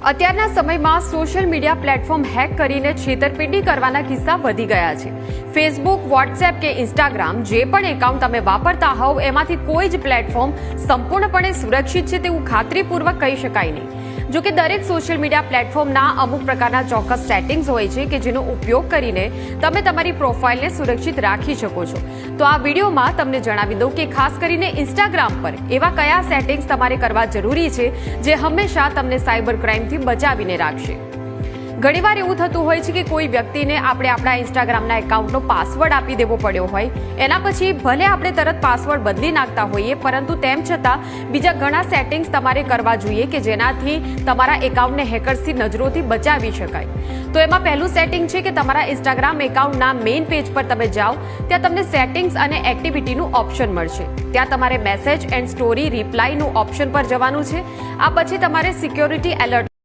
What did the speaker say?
અત્યારના સમયમાં social media platform hack કરીને છેતરપિંડી કરવાના કિસ્સા વધી ગયા છે। ફેસબુક, વોટ્સએપ કે ઇન્સ્ટાગ્રામ જે પણ એકાઉન્ટ તમે વાપરતા હોવ એમાંથી કોઈ જ પ્લેટફોર્મ સંપૂર્ણપણે સુરક્ષિત છે તેવું ખાતરીપૂર્વક કહી શકાય નહીં। જો કે દરેક સોશિયલ મીડિયા પ્લેટફોર્મના અમુક પ્રકારના ચોક્કસ સેટિંગ્સ હોય છે કે જેનો ઉપયોગ કરીને તમે તમારી પ્રોફાઇલને સુરક્ષિત રાખી શકો છો। તો આ વિડીયોમાં તમને જણાવી દઉં કે ખાસ કરીને ઇન્સ્ટાગ્રામ પર એવા કયા સેટિંગ્સ તમારે કરવા જરૂરી છે જે હંમેશા તમને સાયબર ક્રાઇમથી બચાવીને રાખશે। ઘણીવાર એવું થતું હોય છે કે કોઈ વ્યક્તિને આપણે આપણા ઇન્સ્ટાગ્રામના એકાઉન્ટનો પાસવર્ડ આપી દેવો પડ્યો હોય, એના પછી ભલે આપણે તરત પાસવર્ડ બદલી નાખતા હોઈએ, પરંતુ તેમ છતાં બીજા ઘણા સેટિંગ્સ તમારે કરવા જોઈએ કે જેનાથી તમારા એકાઉન્ટને હેકર્સથી નજરોથી બચાવી શકાય। તો એમાં પહેલું સેટિંગ છે કે તમારા ઇન્સ્ટાગ્રામ એકાઉન્ટના મેઇન પેજ પર તમે જાઓ, ત્યાં તમને સેટિંગ્સ અને એક્ટિવિટીનું ઓપ્શન મળશે। ત્યાં તમારે મેસેજ એન્ડ સ્ટોરી રિપ્લાયનું ઓપ્શન પર જવાનું છે। આ પછી તમારે સિક્યોરિટી એલર્ટ